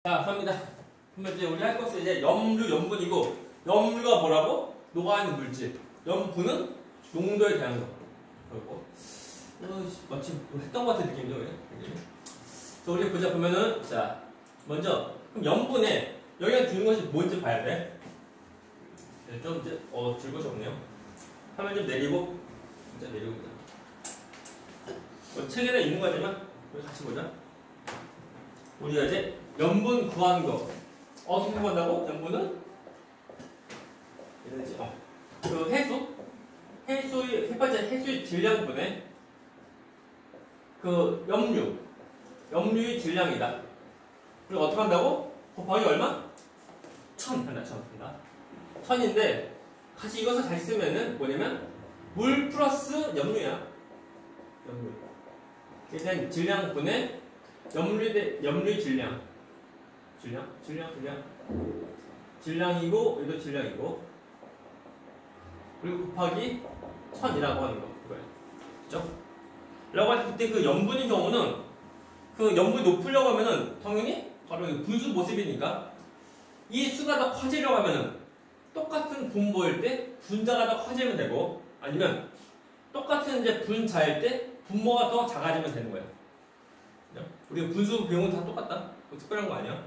자, 갑니다. 그러면 이제 우리 할 것은 이제 염류, 염분이고, 염류가 뭐라고? 녹아있는 물질. 염분은 농도에 대한 거. 그리고, 마치 했던 것 같은 느낌이죠, 그래? 자, 우리 보자 보면은, 자, 먼저, 그럼 염분에 영향 주는 것이 뭔지 봐야 돼. 네, 좀 이제, 줄것이 없네요. 화면 좀 내리고, 진짜 내리고 보자. 책에다 있는 거지만, 우리 같이 보자. 우리가 이제 염분 구하는 거 어떻게 구한다고? 염분은 이러지. 그 해수의 첫 번째 해수의 질량분의 그 염류의 질량이다. 그리고 어떻게 한다고? 곱하기 얼마? 1000 한다. 1000인데 같이 이것을 잘 쓰면은 뭐냐면 물 플러스 염류야. 염류. 일단 질량분의 염류의 질량이고, 이도 질량이고, 그리고 곱하기 1000이라고 하는 거, 그거예요. 그죠? 라고 할 때, 그때 그 염분의 경우는, 그 염분이 높으려고 하면은, 당연히, 바로 분수 모습이니까, 이 수가 더 커지려고 하면은, 똑같은 분모일 때, 분자가 더 커지면 되고, 아니면, 똑같은 이제 분자일 때, 분모가 더 작아지면 되는 거예요. 우리가 분수 비용은 다 똑같다. 뭐 특별한 거 아니야.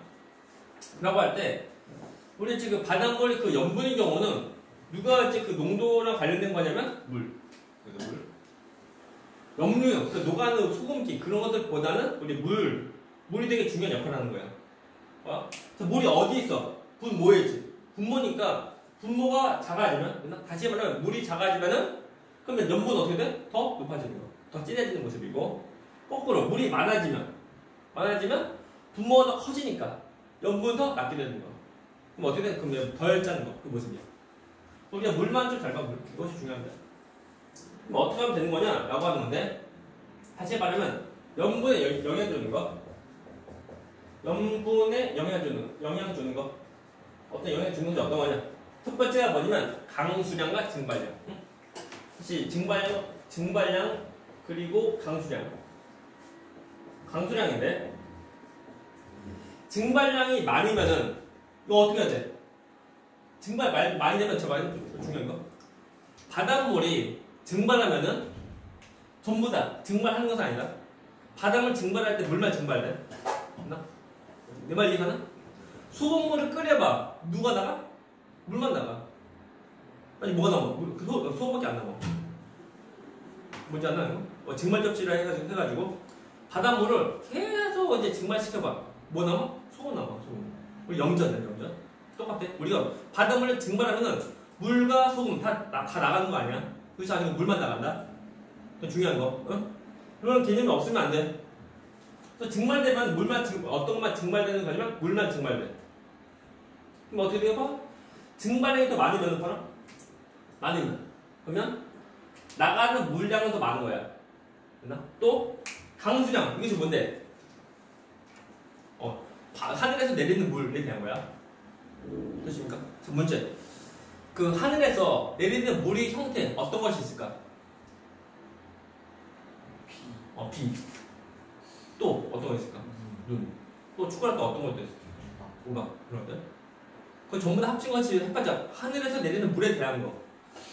라고 할 때, 우리 지금 바닷물 그 염분의 경우는 누가 이제 그 농도랑 관련된 거냐면 물. 염류, 그 녹아는 소금기 그런 것들보다는 우리 물이 되게 중요한 역할을 하는 거야. 물이 어디 있어? 분모에 있지. 분모니까 분모가 작아지면, 다시 말하면 물이 작아지면은 그러면 염분은 어떻게 돼? 더 높아지는 거. 더 진해지는 모습이고, 거꾸로 물이 많아지면 분모가 더 커지니까 염분은 더 낮게 되는 거. 그럼 어떻게 돼? 그럼 덜 짜는 거. 그 모습이야. 우리가 물만 좀 잘 봐. 그것이 중요합니다. 그럼 어떻게 하면 되는 거냐? 라고 하는 건데, 다시 말하면 염분에 영향 주는 거. 염분에 영향 주는 거. 어떤 영향 주는 게 어떤 거냐? 첫 번째가 뭐냐면 강수량과 증발량. 다시 증발량 그리고 강수량인데, 증발량이 많으면은 이거 어떻게 해야 돼? 많이 되면 중요한 거. 바닷물이 증발하면은 전부 다 증발하는 것은 아니다. 바닷물 증발할 때 물만 증발돼. 내 말 이해가나? 소금물을 끓여봐. 누가 나가? 물만 나가. 아니 뭐가 나와? 소금밖에 안 나와. 뭔지 안 나요? 증발 접시라 해가지고 바닷물을 계속 이제 증발시켜봐. 뭐 나와? 소금 나와. 우리 염전. 똑같아. 우리가 바닷물을 증발하면은 물과 소금 다 나가는 거 아니야? 그것이 아니고 물만 나간다. 중요한 거. 그런 개념이 없으면 안 돼. 그래서 증발되면 어떤 것만 증발되는 거냐면 물만 증발돼. 그럼 어떻게 돼요? 증발량이 더 많으면 그러면 나가는 물량은 더 많은 거야. 됐나? 또 강수량. 이것이 뭔데? 하늘에서 내리는 물에 대한 거야. 그렇습니까? 자, 문제. 그 하늘에서 내리는 물의 형태 어떤 것이 있을까? 비. 또 어떤 거 있을까? 눈. 또 축구할 때 어떤 것도 있을까? 음악. 그런 것들. 그거 전부 다 합친 것이 해봤자 하늘에서 내리는 물에 대한 거.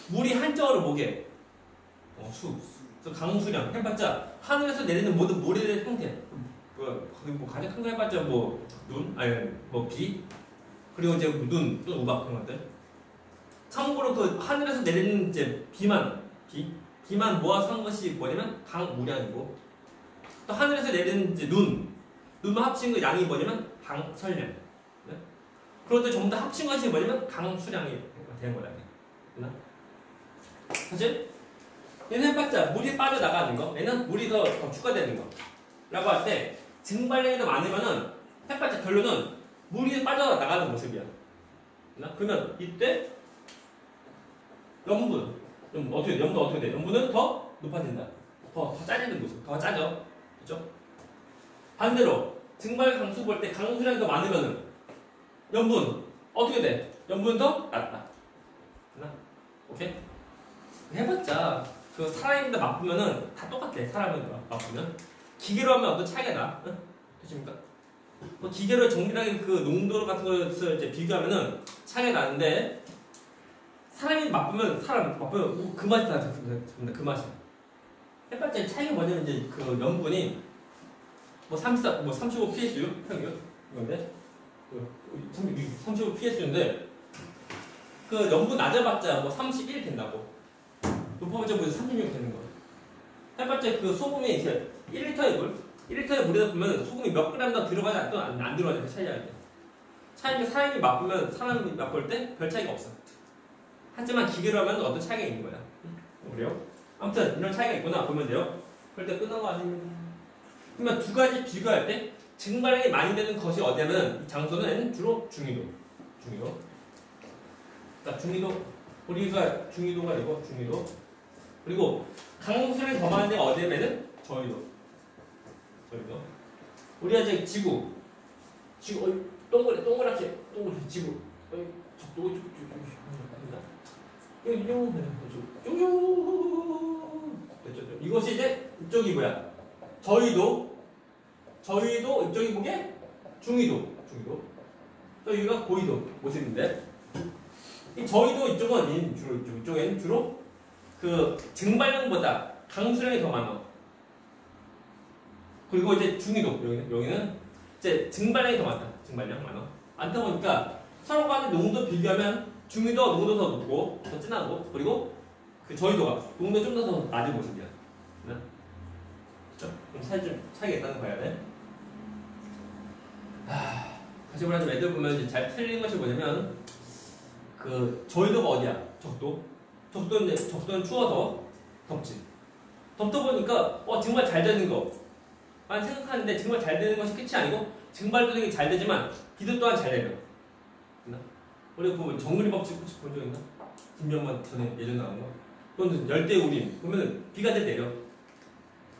물이 한자어로 뭐게? 그래서 강수량 해봤자 하늘에서 내리는 모든 물의 형태. 가장 큰 거 해봤자 눈, 아니 비, 그리고 이제 눈, 또 우박 그런 것들. 참고로 그 하늘에서 내리는 이제 비만 모아서 한 것이 뭐냐면 강우량이고, 또 하늘에서 내리는 이제 눈만 합친 그 양이 뭐냐면 강설량. 네? 그런데 전부 다 합친 것이 뭐냐면 강수량이 되는 거다. 됐나? 사실 얘는 해봤자 물이 빠져나가는 거, 얘는 물이 더 추가되는 거. 라고 할 때 증발량이 더 많으면은 해봤자 결론은 물이 빠져나가는 모습이야. 그러면 이때 염분 어떻게 돼? 염분은 더 높아진다. 더 짜지는 모습. 더 짜져. 그렇죠? 반대로 증발 강수 볼 때 강수량이 더 많으면은 염분 어떻게 돼? 염분은 더 낮다. 오케이? 해봤자 그 사람인데 맛보면은 다 똑같아. 사람인데 맛보면 기계로 하면 어떤 차이가 나. 됐습니까? 뭐 기계로 정밀하게 그 농도 같은 것을 이제 비교하면은 차이가 나는데 사람이 맛보면 그 맛이 다 잡습니다. 그 맛이. 해봤자 차이가 뭐냐면 이제 그 염분이 뭐 34, 뭐 35 psu 평균 이건데 35 psu인데 그 염분 낮아봤자 뭐 31 된다고. 높아봤자 뭐 36 되는 거예요. 해봤자 그 소금이 이제 1리터의 물, 1리터의 물에다 보면 소금이 몇 그램 더 들어가냐 또 안 들어가냐 그 차이가 있대. 차이가 사람이 맛보면 사람이 맛볼 때 별 차이가 없어. 하지만 기계로 하면 어떤 차이가 있는 거야. 그래요? 아무튼 이런 차이가 있구나 보면 돼요. 그럴 때 끝난 거 아닙니다. 그러면 두 가지 비교할 때 증발량이 많이 되는 것이 어디냐면 장소는 주로 중위도. 그러니까 중위도 우리가 중위도가 되고 중위도 그리고 강수량이 더 많은 데가 어디냐면은 저위도. 우리가 이제 지구 동그랗게 지구 이것이 이제 이쪽이 뭐야? 저위도 이쪽이 뭐게? 중위도 여기가 고위도 모습인데 이 저위도 이쪽엔 주로 그 증발량보다 강수량이 더 많아. 그리고 이제 중위도 여기는 이제 증발량이 더 많다. 증발량 많다 보니까 서로 간의 농도 비교하면 중위도 농도 더 높고 더 진하고 그리고 그 저위도가 농도 좀 더 낮은 모습이야. 그렇죠? 그럼 차이가 있다는 거 봐야 돼. 다시 말하자면 애들 보면 이제 잘 틀리는 것이 뭐냐면 그 저위도가 어디야? 적도는 추워서 덥지. 덥다 보니까 정말 잘 되는 거만 생각하는데 정말 잘 되는 것이 끝이 아니고 증발도 되게 잘 되지만 비도 또한 잘 내려. 우리가 보면 정글이 법칙 혹시 본 적 있나? 김병만 전에 예전 나온 거. 또는 열대우림 보면 비가 잘 내려.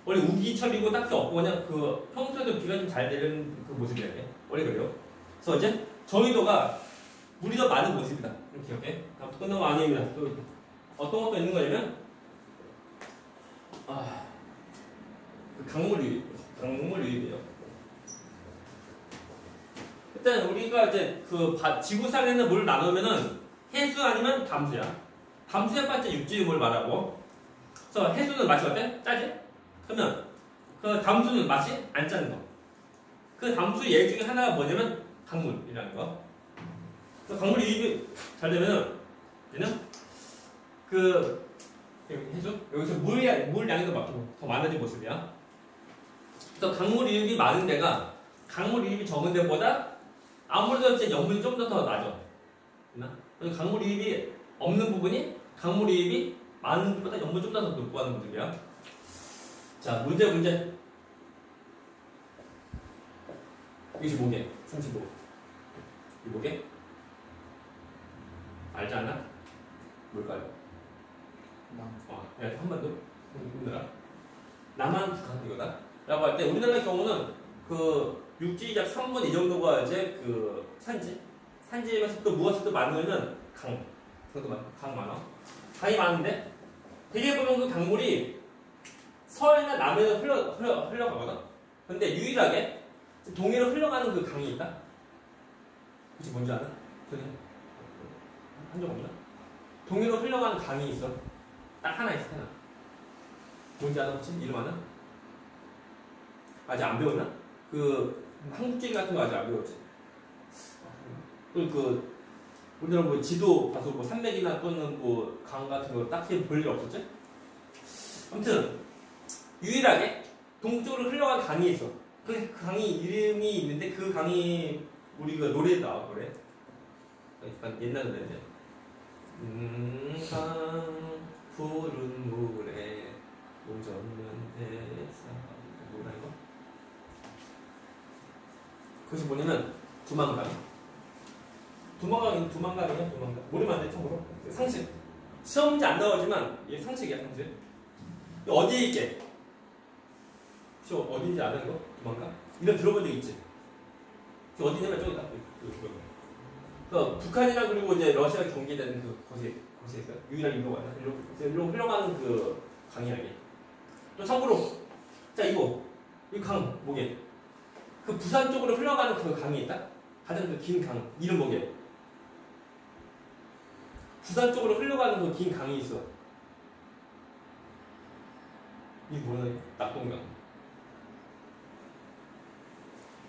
원래 우기철이고 딱히 없고 그냥 그 평소에도 비가 좀 잘 내리는 그 모습이야. 원래 그래요. 그래서 이제 저위도가 물이 더 많은 모습이다. 이렇게 기억해. 다음 끝난 거 아닙니다. 또 어떤 것도 있는 거냐면 그 강물 유입이에요. 일단 우리가 이제 그 지구상에 있는 물을 나누면은 해수 아니면 담수야. 담수에 빠져 육지물 말하고. 그래서 해수는 맛이 어때? 짜지? 그러면 그 담수는 맛이 안 짜는 거. 그 담수 예 중에 하나가 뭐냐면 강물이라는 거. 그래서 강물이 유입이 잘 되면은 얘는 그 해수 여기서 물량이 더 많아진 모습이야. 그래서 강물 유입이 많은 데가 강물 유입이 적은 데보다 아무래도 이제 염분이 좀 더 낮아. 그래서 강물 유입이 없는 부분이 강물 유입이 많은 데보다 염분이 좀 더 높고 하는 모습이야. 자, 문제. 이것이 뭐게? 35. 이 뭐게? 알지 않나? 뭘까요? 한 번 더. 힘들어. 남한 북한 이거다. 라고 할 때 우리나라의 경우는 그 육지 약 3분 이 정도가 이제 그 산지에서 또 무엇이 또 많으면 강 많아. 강이 많은데 되게 보면 그 강물이 서해나 남해에서 흘러가거든. 근데 유일하게 동해로 흘러가는 그 강이 있다. 혹시 뭔지 알아? 한 적 없나? 동해로 흘러가는 강이 있어. 딱 하나 있어. 뭔지 알아? 혹시 이름 아나? 아직 안 배웠나? 그 한국지리 같은 거 아직 안 배웠지. 그 우리나라 뭐 지도 봐서 뭐 산맥이나 또는 뭐 강 같은 거 딱히 볼 일 없었지? 아무튼 유일하게 동쪽으로 흘러간 강이 있어. 그 강이 이름이 있는데 그 강이 우리가 노래에 나와 노래. 약간 옛날 노래인데. 강 푸른 물에 오젓는 대사 뭐라 이거? 그것이 뭐냐면 두만강이냐? 모르면 안 돼, 참고로. 상식. 시험 문제 안 나오지만, 이게 상식이야, 상식. 어디에 있게? 어딘지 아는 거? 두만강? 이런 들어본 적 있지? 어디냐면 저기다. 북한이랑 그리고 이제 러시아 경계되는 그 곳에 있어요. 유일하게 이거 맞아. 일로 흘러가는 그 강이야, 이게. 또 참고로, 자, 이 강, 뭐게? 그 부산 쪽으로 흘러가는 그 강이 있다. 가장 그 긴 강. 이름 뭐게? 부산 쪽으로 흘러가는 그 긴 강이 있어. 이게 뭐야? 낙동강.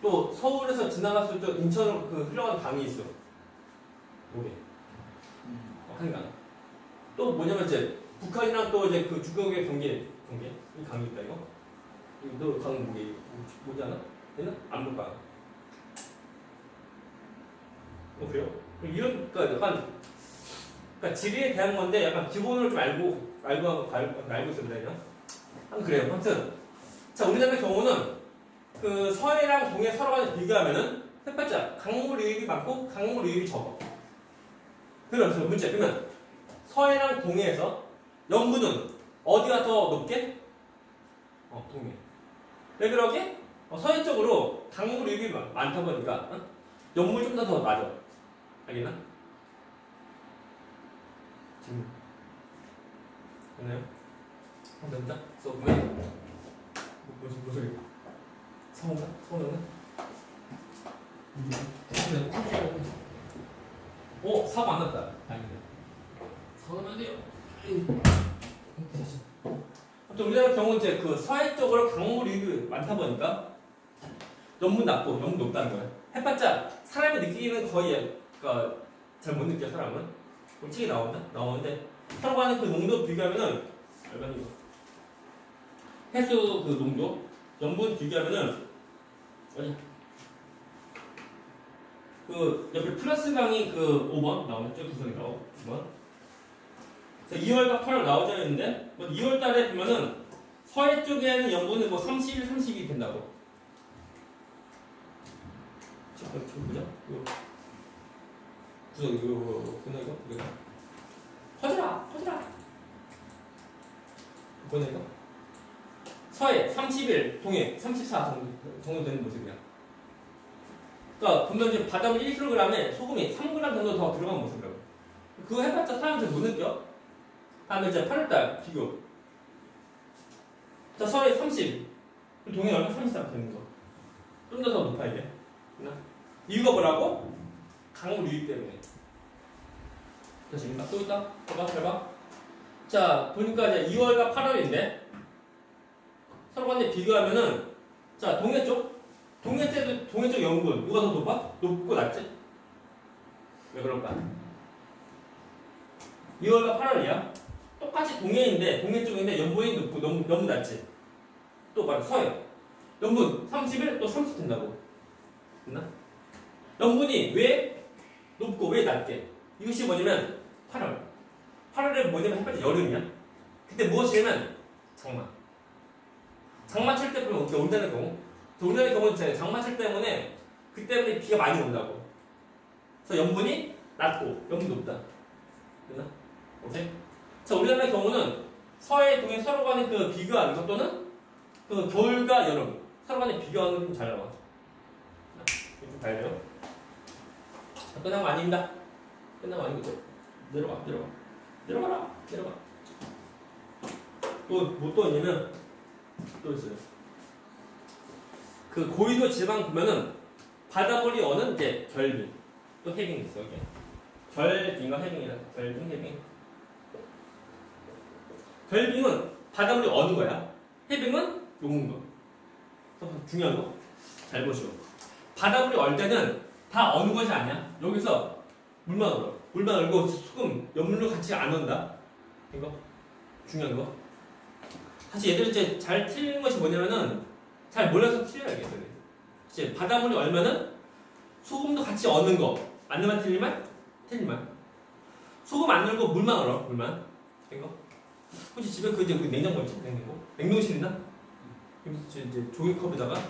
또 서울에서 지나갔을 때 인천으로 그 흘러가는 강이 있어. 뭐게? 한강. 또 뭐냐면 이제 북한이랑 또 이제 그 중국의 경계 이 강이 있다 이거. 너 강 뭐게? 뭐지 않아? 얘는 압록강. 그래요? 이런 그러니까 약간 그러니까 지리에 대한 건데 약간 기본을 좀 알고 있어야 되나? 그래요. 아무튼 자 우리나라의 경우는 그 서해랑 동해 서로 간에 비교하면은 첫 번째 강물 유입이 많고 강물 유입이 적어. 그러면 문제 그러면 서해랑 동해에서 염분은 어디가 더 높게? 동해. 왜 그러게? 서해 쪽으로 강물 유입이 많다 보니까 염분이 좀 더 낮아. 알겠나? 지금 됐나요? 된다? 써보면 무슨 소리? 성우가? 성우는? 사고 안 났다. 다행이네. 사고 나면 안 돼요. 아무튼 우리나라 경우는 이제 그 서해 쪽으로 강물 유입이 많다 보니까 염분 낮고 염분 높다는 거야. 해봤자 사람이 느끼기는 거의 그러니까 잘 못 느껴 사람은. 솔직히 나오는데 서로 간의 그 농도 비교하면은 알바니 해수 그 농도 염분 비교하면은 그 옆에 플러스 강이 그 5번 나오죠 구성이라고 5번. 2월과 8월 나오져 있는데 뭐 2월 달에 보면은 서해 쪽에는 염분이 뭐 31, 32 된다고. 잠깐 보자. 구성 이거 퍼져라. 뭐냐 이거? 서해 31, 동해 34 정도 되는 모습이야. 그러니까 보면 이제 바닷물 1kg에 소금이 3g 정도 더 들어간 모습이라고. 그거 해봤자 사람들 못 느껴. 다음에 이제 8월달 비교. 자 서해 30, 동해 얼마 33 되는 거. 좀 더 높아 이게. 이유가 뭐라고? 강물 유입 때문에. 자, 지금 또 있다? 잘 봐. 자, 보니까 이제 2월과 8월인데, 서로 간에 비교하면은, 자, 동해 쪽 염분, 누가 더 높아? 높고 낮지? 왜 그럴까? 2월과 8월이야. 똑같이 동해인데, 동해 쪽인데, 염분이 높고 너무 낮지? 또 바로 서해. 염분 31, 또 30 된다고. 됐나? 염분이 왜 높고 왜 낮게? 이것이 뭐냐면 8월에 뭐냐면 해봤자 여름이야. 그때 무엇이냐면 장마철 때 보면 온다는 경우. 온다는 경우는 있잖아요. 장마철 때문에 그 때문에 비가 많이 온다고. 그래서 염분이 낮고 염분이 높다. 됐나? 오케이? 자 우리나라의 경우는 서해 동해 서로 간에 그 비교하는 것 또는 그 겨울과 여름 서로 간에 비교하는 게 좀 잘 나와. 좀 봐야 돼요. 끝난 거 아닙니다. 끝난 거 아니고 내려가라. 또 있냐면 또 있어요. 그 고위도 지방 보면은 바닷물이 어는 이제 결빙 또 해빙이 있어 여기. 결빙과 해빙이라 해빙. 결빙은 바닷물이 어는 거야. 해빙은 녹는 거. 중요한 거. 잘 보시오. 바닷물이 얼 때는 다 어느 것이 아니야. 여기서 물만 얼어. 물만 얼고 소금, 염료 같이 안 온다. 이거 중요한 거. 사실 얘들 이제 잘 틀리는 것이 뭐냐면은 잘 몰라서 틀려야겠어요. 이제 바닷물이 얼면은 소금도 같이 얻는 거. 맞는 말 틀린 말? 틀린 말. 소금 안 넣고 물만 얼어. 물만. 이거. 혹시 집에 그 이제 우리 냉장고 있지? 냉동실 있나? 이제 종이컵에다가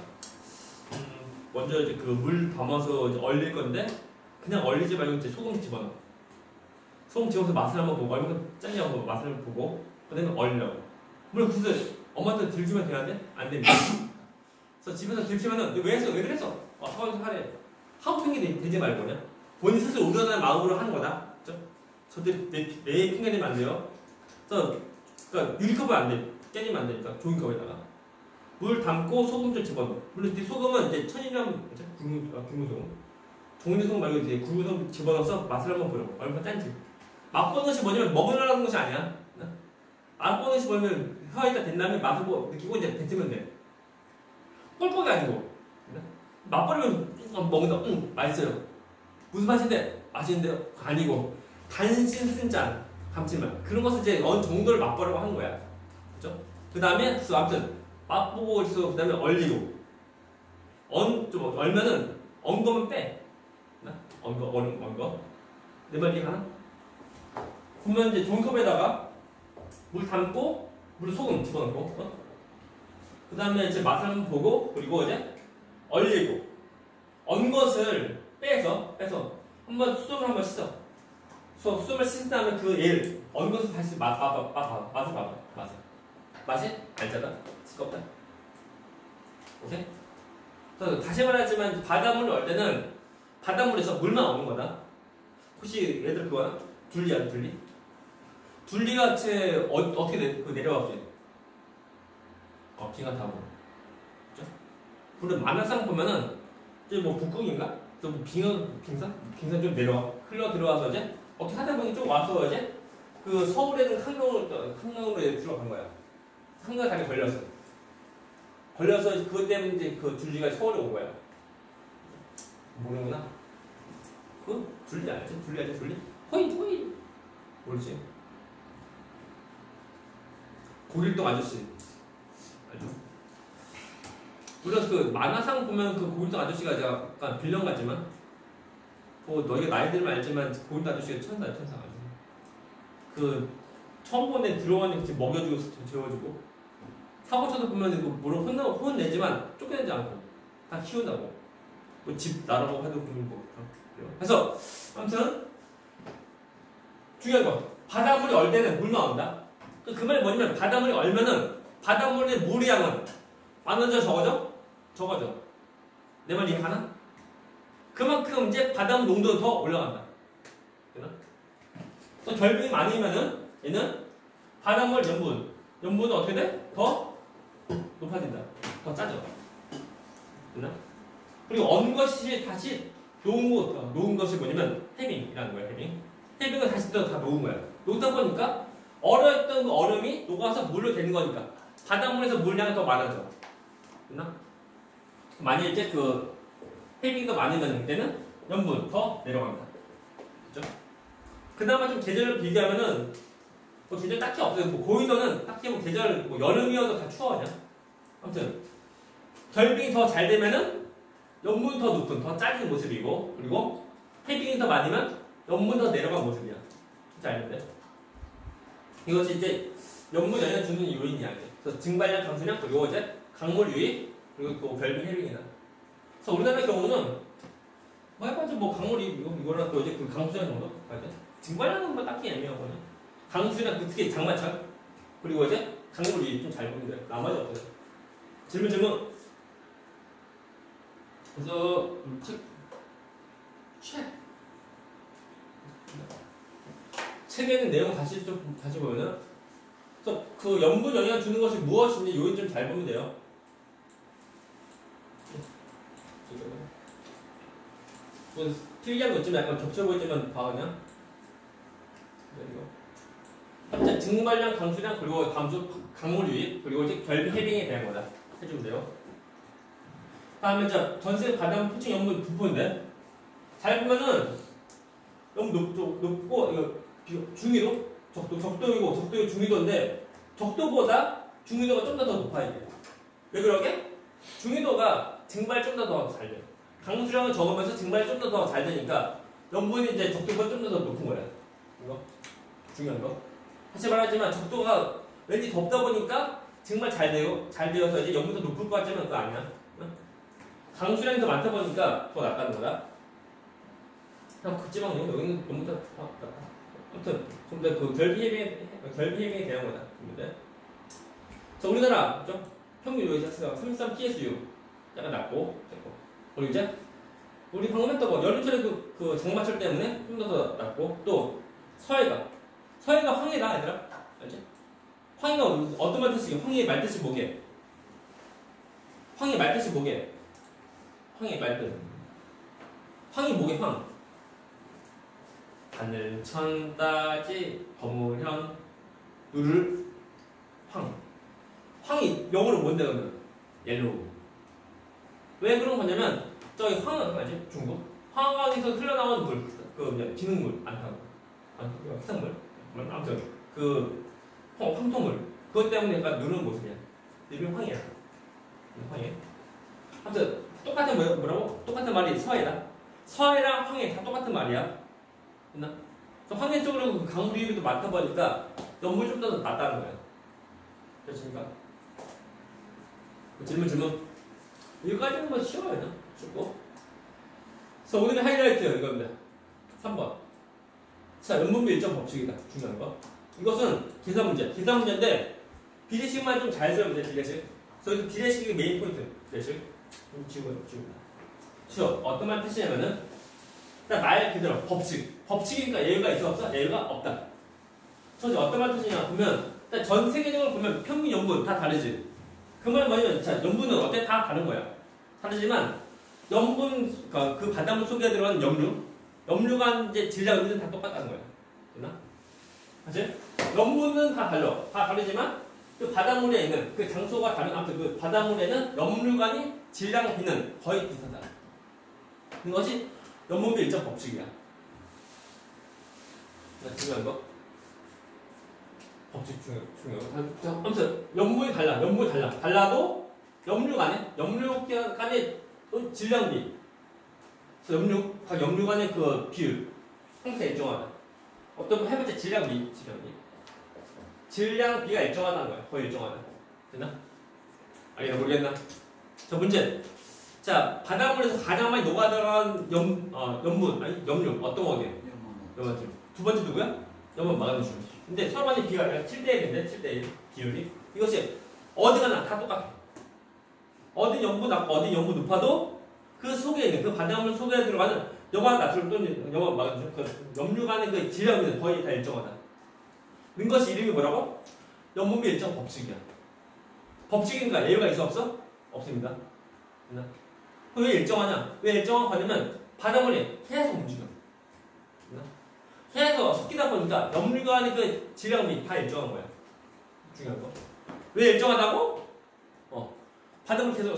먼저 이제 그 물 담아서 이제 얼릴 건데 그냥 얼리지 말고 이제 소금 집어넣어. 소금 집어서 맛을 한번 보고 얼마나 짠냐고 맛을 보고 그다음에 얼리라고. 물론 그래서 엄마한테 들키면 돼야 돼? 안 됩니다. 그래서 집에서 들키면은 왜 그랬어? 학원에서 하래. 하고 핑계 대지 말고 그냥 본인 스스로 우러나는 마음으로 하는 거다. 그죠? 저들이 내 핑계 대면 안 돼요. 그래서 그러니까 유리컵은 안 돼. 깨지면 안 되니까 종이컵에다가. 물 담고 소금 좀 집어넣어. 물론 이 소금은 이제 천일염, 굵은소금. 종이소금 말고 이제 굵은소금 집어넣어서 맛을 한번 보려고. 얼마나 짠지. 맛보는 것이 뭐냐면 먹으려는 것이 아니야. 맛보는 것이 뭐냐면 혀에다 댄 다음에 맛을 느끼고 이제 뱉으면 돼. 꿀꺽이 아니고. 맛보려면 먹는다. 맛있어요. 무슨 맛인데? 맛있는데요? 아니고. 단신 쓴짠 감칠맛. 그런 것을 이제 어느 정도를 맛보려고 하는 거야. 그죠? 그 다음에 아무튼 맛보고 있어. 그 다음에 얼리고. 좀 얼면은 엉거면 빼. 엉거. 내 말 이해가나? 그러면 이제 종이컵에다가 물 담고 물 소금 집어넣고 그 다음에 이제 맛을 한번 보고 그리고 이제 얼리고 언 것을 빼서 한번 수돗을 한번 씻어. 수돗을 씻은 다음에 그 얘를 언 것을 다시 맛을 봐봐. 맛이 알잖아. 시끄럽다. 오케이? 그래서 다시 말하지만 바닷물을 얼 때는 바닷물에서 물만 얻는 거다. 혹시 얘들 그거야? 둘리야, 둘리? 둘리가 어떻게 내려와 보지? 빙하 타고. 그죠? 물론 만화상 보면은 이제 뭐 북극인가? 또 뭐 빙산 좀 내려와. 흘러 들어와서 이제 어떻게 하다 보니 좀 와서 이제 그 서울에는 한강으로 들어간 거야. 한강 다리 걸려서 그것 때문에 이제 그 둘리가 서울에 온 거야. 모르는구나. 그 둘리 알지? 둘리? 호이. 모르지? 고길동 아저씨 알죠? 물론 그 만화상 보면 그 고길동 아저씨가 약간 빌런 같지만 뭐 너희가 나이 들면 알지만 고길동 아저씨가 천사야. 그 처음 본 애 들어가는 게 먹여주고 재워주고 사고 쳐서 보면 물론 혼내지만 쫓겨내지 않고 다 키운다고. 뭐 집 나라고 해도 보면 뭐 그래서 아무튼 중요한 거 바닷물이 얼 때는 물 나온다. 그 말이 뭐냐면 바닷물이 얼면은 바닷물의 물의 양은 많아져 적어져. 내 말 이해가나? 그만큼 이제 바닷물 농도는 더 올라간다. 되나? 또 결빙이 많으면은 얘는 바닷물 염분은 어떻게 돼? 더 높아진다. 더 짜져. 되나? 그리고 언 것이 다시 녹은 것이 뭐냐면 해빙이라는 거야. 해빙은 다시 또 다 녹은 거야. 녹다 보니까 얼어있던 그 얼음이 녹아서 물로 되는 거니까 바닷물에서 물량이 더 많아져. 됐나? 만약 이제 그 해빙이 더 많으면 그때는 염분 더 내려간다. 그죠? 그나마 좀 계절을 비교하면은 뭐 계절 딱히 없어요. 뭐 고위도는 딱히 뭐 계절 뭐 여름이어도 다 추워 그냥. 아무튼 결빙이 더 잘 되면은 염분 더 높은 더 짜진 모습이고 그리고 해빙이 더 많으면 염분 더 내려간 모습이야. 진짜 알겠대? 이것이 이제 염분 영향을 주는 요인이야. 그래서 증발량, 강수량 그리고 이제 강물 유입 그리고 또 결빙 해빙이다. 그래서 우리나라 경우는 뭐 해봤자 뭐 강물 유입 이거랑 또 이제 그 강수량 정도 맞아? 증발량은 뭐 딱히 애매하거든. 강수량 특히 장마철 그리고 이제 강물 유입 좀 잘 보는데 나머지 없어요. 질문. 그래서 책에는 내용 다시 보면은 그래서 그 염분 영향을 주는 것이 무엇인지 요인 좀 잘 보면 돼요. 뭐 필기한 거 있지만 약간 겹쳐 보이지만 봐 그냥. 그리고 증발량, 강수량 그리고 강물 유입 그리고 이제 결빙 해빙에 대한 거다 해주면 돼요. 다음에 이제 전세 바닷물 표층 염분 분포인데 잘 보면은 너무 높고 이거 중위도 적도이고 중위도인데 적도보다 중위도가 좀 더 높아 이게. 왜 그러게? 중위도가 증발 좀 더 잘 돼. 강수량은 적으면서 증발이 좀 더 잘 되니까 염분이 이제 적도가 좀 더 높은 거야. 이거 중요한 거. 다시 말하지만 적도가 왠지 덥다 보니까 증발 잘 되어서 이제 염분도 높을 것 같지만 그거 아니야. 강수량이 더 많다 보니까 더 낫다는 거다. 그냥 그지만 여기는 너무 더 아무튼 좀 더 그 결빙 해빙에 대한 거다. 자 우리나라 그죠? 평균 요이 자체가 33 PSU 약간 낮고 그리고 이제 우리 방금 했던 거 여름철에 그 장마철 때문에 좀 더 낮고 또 서해가 황해다 얘들아 알지? 황해가 어떤 말 뜻이야? 황해의 말 뜻이 뭐게? 황이 말뜻이 뭐게? 황의 말뜻. 황이 뭐게 황? 하늘 천다지 거무현 누를 황. 황이 영어로 뭔데 그러면? 옐로우. 왜 그런 거냐면 저기 황은 뭐지? 중국? 황황에서 흘러나오는 물, 그 기능물 안타고, 해산물, 아무튼 그 황토물. 그것 때문에 약간 누르는 모습이야. 이게 황이야. 황이. 아무튼 똑같은 뭐라고? 똑같은 말이 서해다. 서해랑 황해 다 똑같은 말이야. 됐나? 황해 쪽으로 그 강물 유입이 많다 보니까 연물 좀 더 낫다는 거야. 그렇습니까? 질문. 여기까지는 뭐 쉬워요. 쉽고. 그래서 오늘의 하이라이트 이겁니다. 3번. 자, 연분비 일정 법칙이다. 중요한 거. 이것은 계산 문제. 계산 문제인데 비례식만 좀 잘 쓰면 돼. 비례식. 그래서 비례식이 메인 포인트. 비례식. 지우고. 쉬워. 어떤 말 뜻이냐면은 말 그대로 법칙. 법칙이니까 예외가 있어 없어? 예외가 없다. 저 어떤 말 뜻이냐 보면 전 세계적으로 보면 평균 연분 다 다르지. 그 말은 뭐냐면 자, 연분은 어때? 다 다른 거야. 다르지만 염분 그 바닷물 속에 들어간 염류가 이제 질량 의미는 다 똑같다는 거야. 됐나? 사실 염분은 다 달라. 다 다르지만 그 바닷물에 있는 그 장소가 다른 아무튼 그 바닷물에는 염류간이 질량 비는 거의 비슷하다. 이것이 연분비 일정 법칙이야. 중요한 거. 법칙 중요한 거. 아무튼 염분이 달라. 달라도 염류 간의 질량비. 그래서 각 염류 간의 그 비율 항상 일정하다. 어떤 거 해봤자 질량비. 질량비가 일정하다는 거야. 거의 일정하다. 됐나? 아니야 모르겠나? 자 문제. 자 바닷물에서 가장 많이 녹아들어간 염분 아니 염류 어떤 거게? 염분. 두 번째 누구야? 염분 마그네슘. 근데 서로 간의 비가 7대1인데 7대1 비율이 이것이 어디가 다 똑같아. 어디 염분 낮고 어디 염분 높아도 그 속에 있는 그 바닷물 속에 들어가는 염화 나트륨 또는 염화 마그네슘 그 염류 간의 그 질량은 거의 다 일정하다. 는 것이 이름이 뭐라고? 연분비 일정 법칙이야. 법칙인가 예외가 있어 없어? 없습니다. 왜 일정하냐? 왜 일정한 거냐면 바닷물이 계속 움직여. 계속 섞이다 보니까 염류 간의 그 질량이 다 일정한 거야. 중요한 거. 왜 일정하다고? 바닷물 계속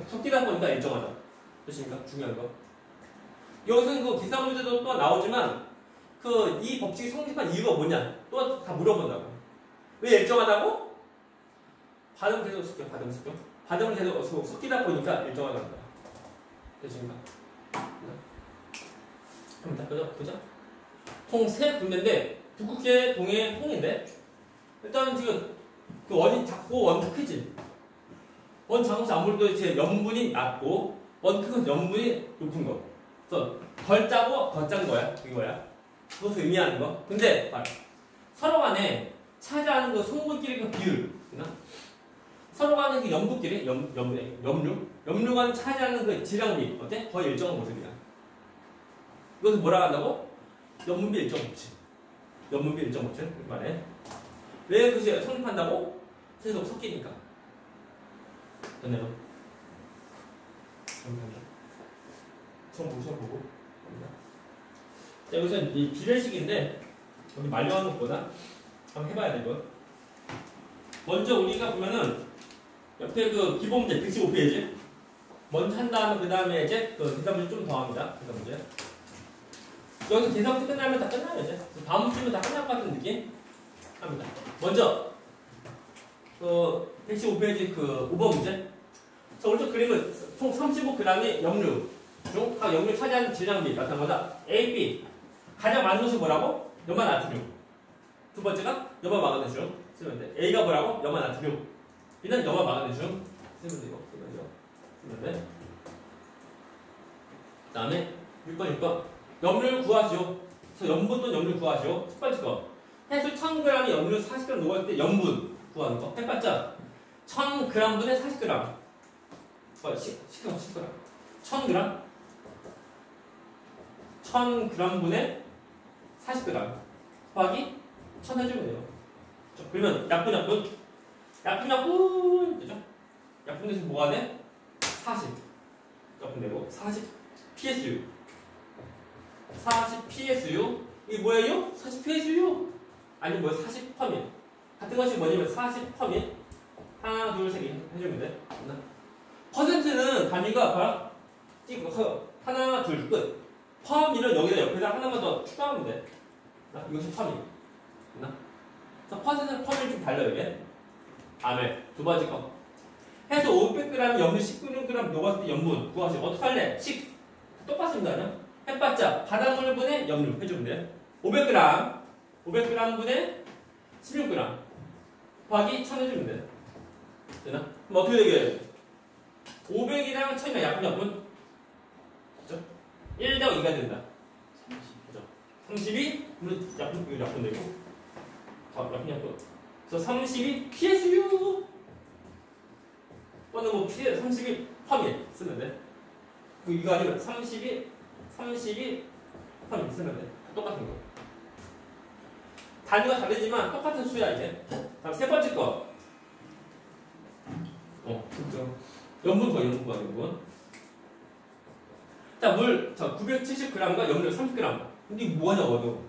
섞이다 보니까 일정하다. 됐습니까? 중요한 거. 여기서 그 기사 문제도 또 나오지만 이 법칙이 성립한 이유가 뭐냐? 또 다 물어본다고. 왜 일정하다고? 바닷물 계속 섞여. 바닷물 계속 섞이다 보니까 일정하다는 거야. 됐습니까? 그럼 보자. 총 세 군데인데 북극계, 동해, 홍인데 일단은 지금 그 원이 작고 원 크지. 원 작은 것이 아무래도 제 염분이 낮고 원 큰 건 염분이 높은 거. 그래서 덜 짜고 더 짠 거야. 이거야. 그것을 의미하는 거. 근데 서로 간에 차지하는 그 성분끼리 그 비율. 서로 간에 그 염분끼리 염류 간에 차지하는 그 질량비 어때? 거의 일정한 모습이야. 이것을 뭐라 한다고? 연분비 일정 법칙. 연분비 일정 법칙. 그 말에 왜 그것이 성립한다고? 계속 섞이니까. 됐네요. 감사합니다. 처음 보고. 자, 여기서 이 비례식인데 여기 만료하는 것보다 한번 해봐야 돼 이거. 먼저 우리가 보면은 옆에 그 기본 문제 115페이지 먼저 한 다음에 그 다음에 이제 그 계산 문제 좀 더 합니다. 계산 문제. 여기서 계산 문제 끝나면 다 끝나요 이제. 다음 주면 다 끝날 것 같은 느낌 합니다. 먼저 그 115페이지 그 5번 문제. 자, 오른쪽 그림은 총 35g의 염류 중 각 염류 차지하는 질량비 나타나다 A, B 가장 많은 것이 뭐라고? 염화 나트륨. 두 번째가 염화 마그네슘 쓰면 돼. A가 뭐라고? 염화 나트륨. B는 염화 마그네슘 쓰면 돼요. 쓰면 돼. 그 다음에 6번 염류를 구하시오. 그래서 염분 또는 염류 구하시오. 첫 번째 거 해수 1000g의 염류 40g 녹았을 때 염분 구하는 거. 해봤자 1000g분의 40g 10g 1000g 1000g분의 40g 곱하기 1000 해주면 돼요. 그러면 약분 약분 되죠? 약분 대신 뭐가 돼? 40 약분 되고 40 PSU 40 PSU 이게 뭐예요? 40 PSU 아니 뭐야 40 퍼밋 같은 것이 뭐냐면 40 퍼밋 하나 둘 세 개 해주면 돼. 퍼센트는 단위가 바로 하나 둘 끝. 퍼밋은 여기다 옆에다 하나만 더 추가하면 돼. 이것이 퍼밋. 퍼센트는 퍼밋이 좀 달라요 이게. 다음에 두 번째 거. 해서 500g 염분 19g 녹았을 때 염분 구하시고 어떻게 할래? 똑같습니다. 그냥 해봤자 바닷물분의 염류 해주면 돼. 500g 분의 16g 곱하기 1000 해주면 돼. 되나? 그럼 어떻게 되게? 500이랑 1000이랑 약분 그죠? 1대 2가 된다. 30이 물론 약분 되고 약분 그래서 32 PSU 또는 뭐 32 퍼밋 쓰면 돼. 이거 아니면 32 퍼밋 쓰면 돼. 똑같은 거. 단위가 다르지만 똑같은 수야 이게. 다음 세 번째 거. 그죠. 염분 구하는 염분. 자, 물, 970g과 염료 30g. 근데 이게 뭐냐고, 어려워.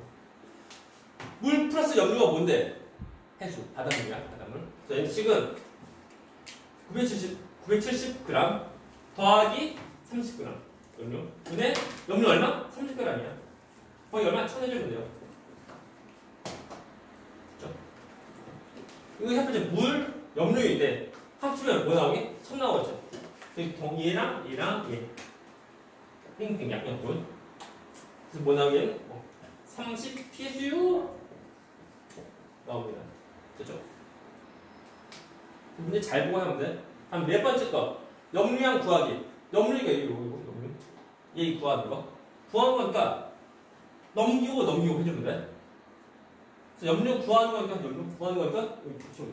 물 플러스 염료가 뭔데? 해수, 바닷물이야, 바닷물. 그래서 식은 970g 더하기 30g. 염료. 분의 염료 얼마? 30g이야. 거의 얼마? 1000 해주면 돼요. 그죠? 이거 첫 번째 물, 염료인데 합치면 뭐 나오게? 1000 나오죠. 얘랑 얘. 팽팽 약분분. 그래서 뭐 나오게? 30 PSU 나옵니다. 됐죠? 근데 잘 보고 하면 돼. 다음 네 번째 거. 염류량 구하기. 염류가 이거 염류. 얘 구하는 거. 구하는 거니까 넘기고 해주면 돼. 그래서 염류 구하는 거니까 염류 구하는 거니까 여기 붙여줘.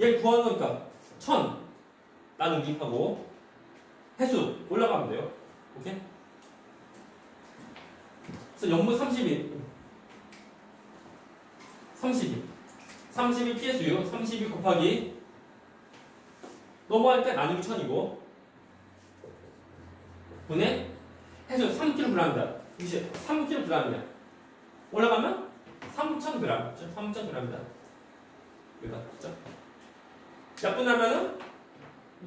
얘 구하는 거니까 1000 나누기 하고 해수 올라가면 돼요. 오케이? 그래서 염분 32 PSU 32 곱하기 넘어갈 때 나누기 1000이고 분의 해수 3kg이다. 이게 3kg이야. 올라가면 3000g. 3000g이다. 여기다 그죠? 약분하면은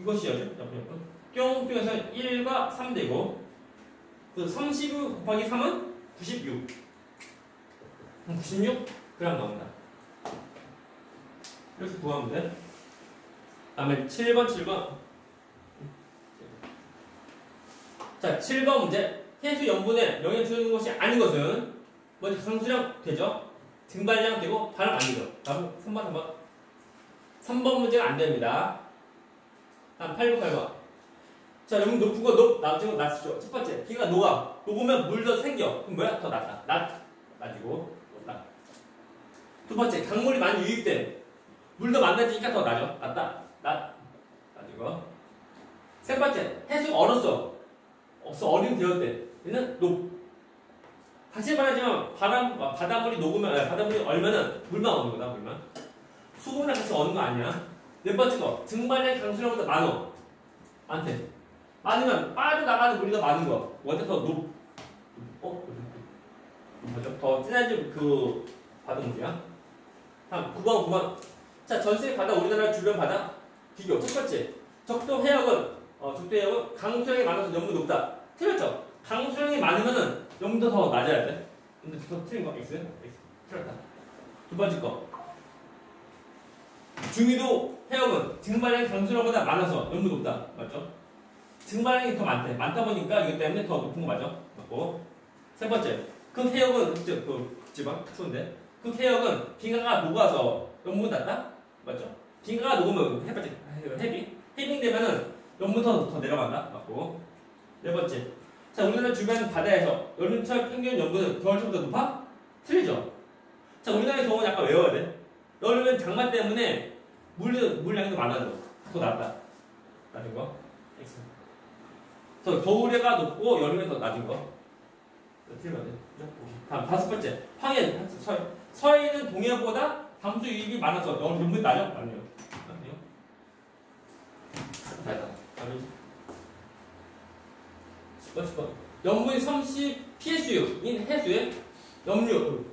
이것이죠. 약분. 뿅뿅에서 1과 3 되고 그 32 곱하기 3은 96. 96g 나온다. 이렇게 구하면 돼. 다음에 7번. 자, 7번 문제. 해수 염분에 영향 주는 것이 아닌 것은 먼저 강수량 되죠. 증발량 되고 발음 아니죠. 다음 3번 문제가 안 됩니다. 다음 8번. 자, 염분 높은 거 나중에 낮죠. 첫 번째, 비가 녹으면 물도 생겨. 그럼 뭐야? 더 낮다. 낮이고 높다. 두 번째, 강물이 많이 유입돼. 물도 많아지니까 더 낮죠. 낮이고. 세 번째, 해수가 얼었어. 얼음 되었대. 얘는 다시 말하자면 바닷물이 녹으면 바닷물이 얼면은 물만 오는 거다. 물만. 수분이랑 같이 오는 거 아니야. 네 번째 거, 증발량 강수량보다 많대. 많으면 빠져나가는 물이 더 많은 거. 뭐가 더 더 진해진 그 바닷물이야. 다음 9번. 자, 전세 바다, 우리나라 주변 바다 비교. 첫 번째, 적도 해역은 강수량이 많아서 염분이 높다. 틀렸죠? 강수량이 많으면은 염분도 더 낮아야 돼. 근데 더 틀린 거 X. 틀렸다. 두 번째 거. 중위도 해역은 증발량이 강수량보다 많아서 염분이 높다. 맞죠? 증발량이 더 많다 보니까 이것 때문에 더 높은 거 맞고. 세 번째, 해역은 지방 추운데 해역은 빙하가 녹아서 염분이 낮다. 맞죠? 빙하가 녹으면 해빙 되면은 염분 더 내려간다. 맞고. 네 번째, 자, 우리나라 주변 바다에서 여름철 평균 염분은 겨울철보다 높아? 틀리죠? 자, 우리나라의 경우는 약간 외워야 돼. 여름은 장마 때문에 물량이 더 많아져. 더 낮다. 낮은 거. X. 그래서 겨울에가 높고 여름에 더 낮은 거. 틀리면 돼. 다음 다섯 번째. 황해. 서해는 동해보다 담수 유입이 많아서 염분이 낮아? 아니요. 염분이 30 PSU인 해수에 염류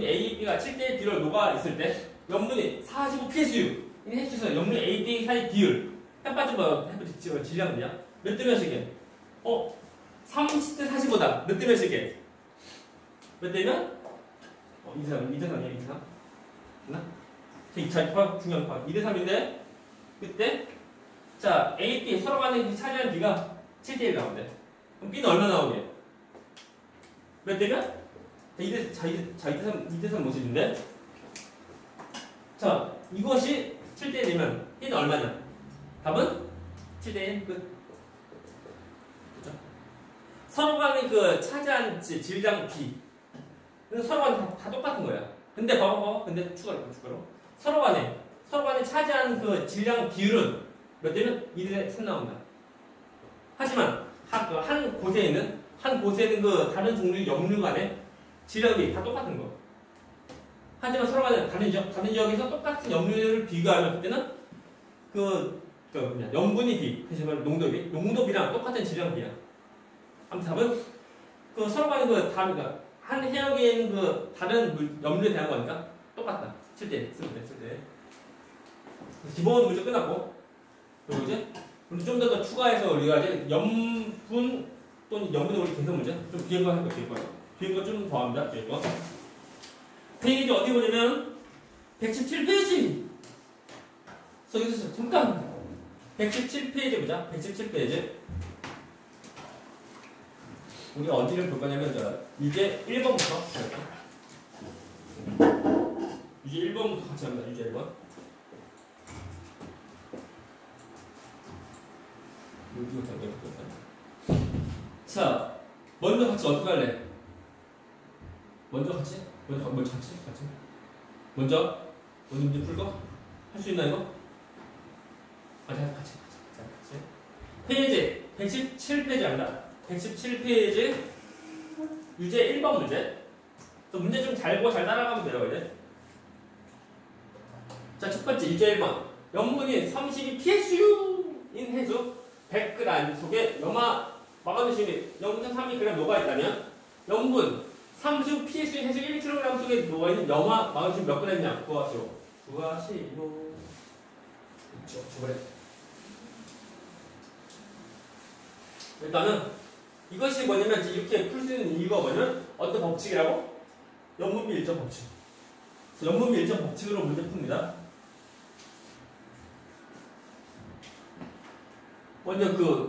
A, B가 7대1 비율로 녹아 있을 때 염분이 45 PSU인 해수에서 염류 A, B 사이 비율 햇받침 질량이야? 몇 대 몇이게? 30대 45다. 몇 대 몇이게? 몇 대면? 2대 3이야, 2대 3? 맞나? 자, 중요한 파. 2대 3인데, 그때, 자, A, B 서로 간에 차지하는 B가 7대 1 나오는데. 그럼 B는 얼마 나오게? 몇 대면? 자, 2대 3 모습인데. 자, 이것이 7대 1이면 B는 얼마냐? 답은 7대 1 끝. 서로 간에 그 차지한 질량 B. 서로 간에 다 똑같은 거야. 근데 봐봐. 근데 추가로. 서로 간에 차지한 그 질량 비율은 몇 대면 2대 3 나온다. 하지만 한 곳에 있는 그 다른 종류의 염류 간의 질량이 다 똑같은 거. 하지만 서로 간에 다른 지역에서 똑같은 염류를 비교하면 그때는 염분이 B, 다시 말해 농도비랑 똑같은 질량 B야. 아무튼 답은 그 서로 간에 한 해역에 있는 그 다른 염류에 대한 거니까 똑같다. 7대 7대. 기본 문제 끝났고, 그리고 이제 좀 더 추가해서 우리가 이제 염분 또는 염분의 우리 개선 문제 좀 뒤에 거 할 거예요. 뒤에 거 좀 더 합니다. 뒤에 거. 페이지 어디 보냐면 117페이지. 여기서 잠깐 117페이지 보자. 117페이지. 우리가 어디를 볼 거냐면 이제 1번부터 이제 1번부터 같이 합니다. 이제 1번. 자, 먼저 같이 어떻게 할래? 먼저 문제 풀 거? 할 수 있나 이거? 같이. 페이지 117페이지 합니다. 117페이지 유제 1번 문제. 또 문제 좀 잘 보고 잘 따라가면 돼요, 이제. 자, 첫 번째 유제 1번. 염분이 32 PSU인 해수 100g 속에 마그네슘이 0.32g 녹아있다면 염분 35 PSU인 해수 1kg 속에 녹아있는 마그네슘 몇 g이냐? 구하시오. 그래. 일단은 이것이 뭐냐면 이렇게 풀 수 있는 이유가 뭐냐면 어떤 법칙이라고? 염분비 일정 법칙. 그래서 염분비 일정 법칙으로 문제 풉니다. 먼저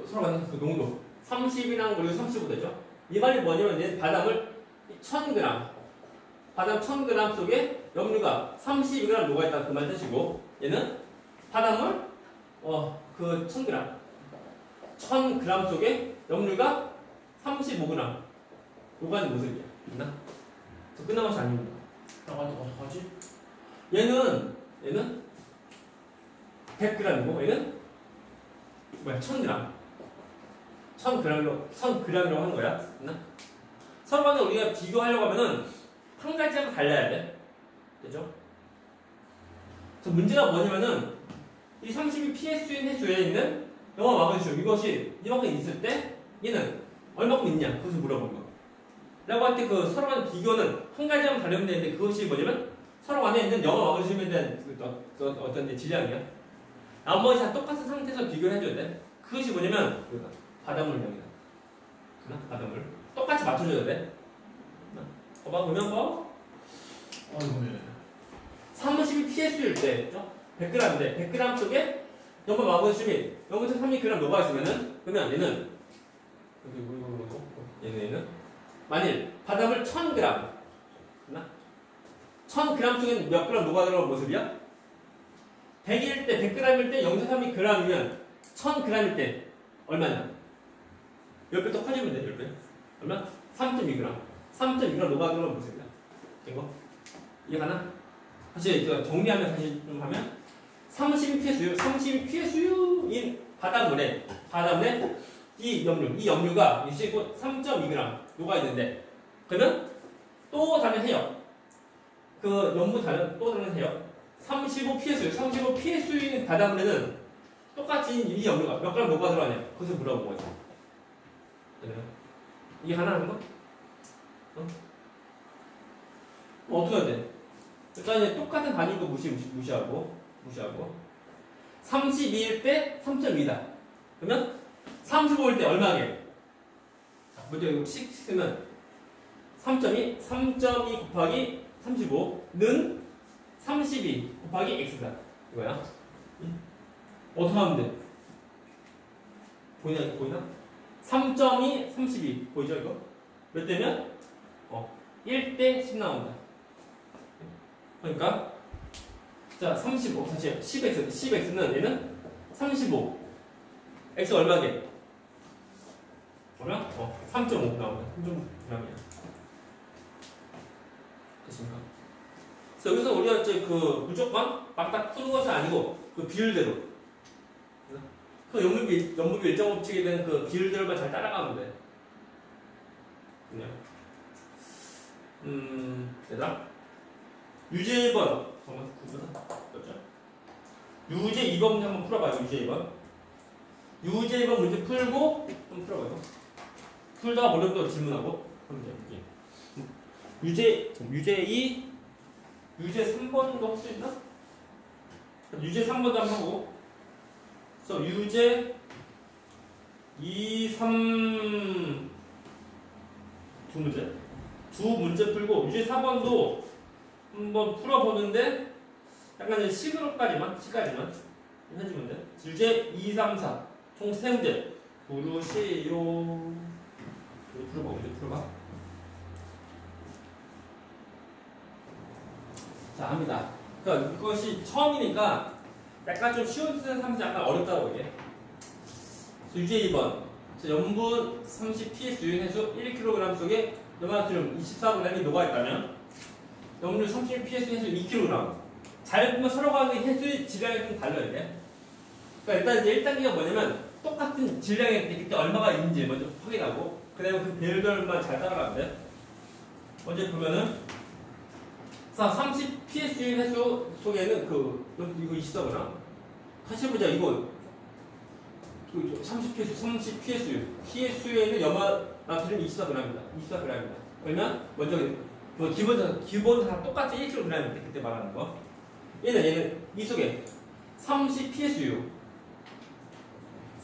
서로 간의 그 농도 30이랑 그리고 35 되죠. 이 말이 뭐냐면 얘는 바닷물 1000g 바닷물 1000g 속에 염류가 32g 녹아있다는 그 말 뜻이고, 얘는 바닷물 1000g 1000g 속에 염류가 35g 녹아있는 모습이야. 됐나? 끝난 것이 아닙니다. 어떡하지? 얘는 100g이고 얘는 1000g 1000g이라고 하는 거야. 됐나? 서로 간에 우리가 비교하려고 하면은 한 가지만 달라야 돼. 되죠? 그래서 문제가 뭐냐면은 이 32 PSU인 해수에 있는 마그네슘 이것이 이만큼 있을 때 얘는 얼마큼 있냐? 그것을 물어본 거. 라고 할 때 그 서로 간의 비교는 한 가지만 다르면 되는데 그것이 뭐냐면 서로 간에 있는 마그네슘에 대한 어떤 질량이야. 나머지 다 똑같은 상태에서 비교를 해줘야 돼. 그것이 뭐냐면 바닷물량이다. 바닷물. 똑같이 맞춰줘야 돼. 보면 32 PSU일 때 100g인데 100g 속에 염분 마그네슘이 0.32g 녹아있으면은 그러면 얘는 만일 바닷물 1000g 1000g 속에는 몇 g 녹아 들어간 모습이야? 100일 때 100g일 때 0.32g이면 1000g일 때 얼마냐? 10배 더 커지면 돼. 10배 얼마? 3.2g 3.2g 녹아 들어간 모습이야. 이거 이해가나? 다시 정리하면 다시 좀 하면 32 PSU인 바닷물에 이 염류가 3.2g 녹아있는데, 그러면 또 다른 해역, 그 염분 또 다른 해역, 35 PSU인 바닷물에는 똑같이 이 염료가 몇 그램 뭐가 들어가냐 그것을 물어본 거지. 그래요? 이게 가능한 거? 어떻게 해야 돼? 일단 이제 똑같은 단위도 무시하고 32일 때 3.2다. 그러면 35일 때 얼마게? 자, 먼저 이거 식 쓰면 3.2 곱하기 35는 32 곱하기 x다. 이거야. 어떻게 하면 돼? 보이나? 3.2, 32 보이죠 이거? 몇 대면? 1대 10 나온다. 그러니까 자 35, 다시 10x는 얘는 35 x 얼마게? 얼마? 3.5 나온다. 3.5g이야. 됐습니까? 그래서 여기서 우리가 이제 그 무조건 막딱 푸는 것이 아니고 그 비율대로 그 연무비 일정 법칙에 대한 그 비율대로만 잘 따라가면 돼. 그냥 얘들아 유제 1번 정말 구분은 그렇죠? 유제 2번 문제 한번 풀어봐요. 유제 2번 유제 1번 문제 풀고 좀 풀어봐요. 풀다가 모르면 또 질문하고 그럼 이제 유제 2 유제 3번도 할 수 있나? 유제 3번도 한번 하고 그래서 유제 2, 3 두 문제 풀고 유제 4번도 한번 풀어보는데 약간 이제 식으로까지만 해주면 돼. 유제 2, 3, 4 총 3문제 부르시오. 풀어봐. 자, 합니다. 그러니까 이것이 처음이니까 약간 좀 쉬운 하면서 약간 어렵다고 이게. 유제 2번. 염분 30px 유인해수 1kg 속에 염화나트륨 24g이 녹아있다면 염류 31px 해수 2kg. 잘 보면 서로 간의 해수의 질량이 좀 달라요 이게. 그러니까 일단 이제 1단계가 뭐냐면 똑같은 질량이 그때 얼마가 있는지 먼저 확인하고 그 다음에 그 배열들만 잘 따라가면 돼. 먼저 보면은 30px 유인 해수 속에는 이거 24g. 다시 보자 이거 30psu psu에는 염화나트륨 24g입니다. 그러면 먼저 기본 다 똑같이 1kg인데 그때 말하는 거. 얘는 이 속에 30psu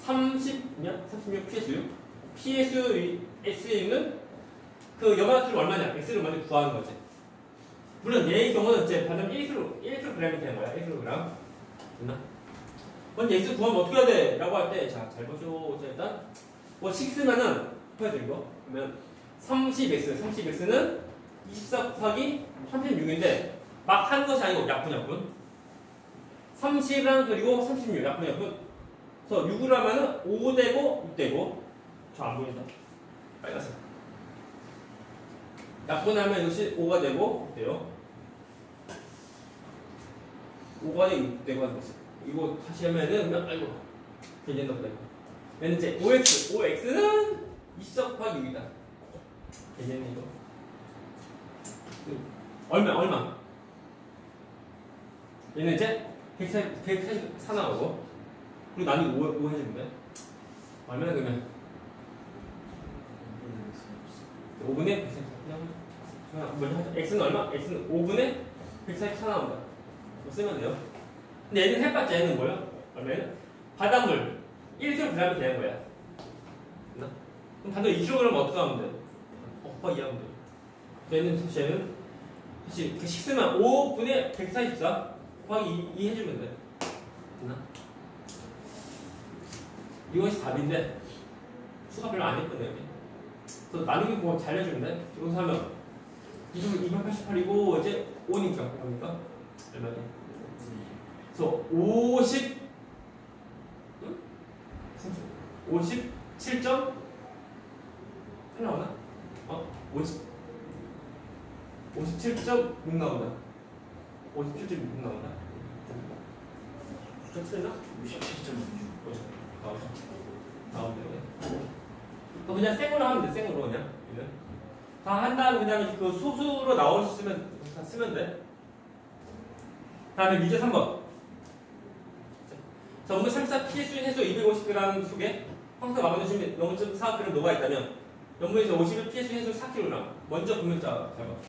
36 psu에 있는 그 염화나트륨 얼마냐 x를 먼저 구하는 거지. 물론 얘의 경우는 이제 반면 1kg이 되는 거야. 1kg. 됐나? 먼저 x 구하면 어떻게 해야 돼? 라고 할 때, 자, 잘 보죠. 자, 일단, 식 쓰면은, 해야 돼, 이거. 그러면 30x는 24 곱하기 36인데, 막 하는 것이 아니고, 약분. 30랑 그리고 36, 약분. 그래서 6으로 하면은 5되고, 6되고, 저 안 보인다. 빨간색. 약분하면 이것이 5가 되고, 돼요. 5가 되고 하는 거지. 이거 다시 하면은 그냥 아이고 괜찮나 보다. 얘는 이제 5x는 24 곱하기 6이다. 괜찮네 이거. 얼마? 얘는 이제 144 나오고 그리고 나는 5 해주면 돼. 얼마나 그러면 5분의 144. 먼저 하자. x는 얼마? x는 5분의 144 나온다. 이거 쓰면 돼요. 근데 얘는 해봤자 얘는 뭐야? 그러면 바닷물 1kg이 되는 거야. 그럼 반대로 2kg 어떻게 하면 돼? 곱하기 2하면 돼. 얘는 사실 식쓰면 5분의 144 곱하기 2 해주면 돼. 됐나? 이것이 답인데 수가 별로 안 예쁘네 여기. 그래서 나누기 그거 잘 해주면 돼. 여기서 하면 288이고 이제 5니까 그러니까 얼마냐? 그래서 57점 나오나? 57.6 나오나? 57.6 나오나? 숫자 틀렸나? 57.6 나오네. 그냥 생으로 하면 돼. 생으로 그냥 다 한 다음에 그냥 그 소수로 나올 수 있으면 다 쓰면 돼. 다음에 유제 3번. 전부 34 PS 해소 250g 속에 황사 마그네 중에 0.4g 녹아 있다면 염분에서 51 PS 해소 4kg. 먼저 보면 자, 잘 봐.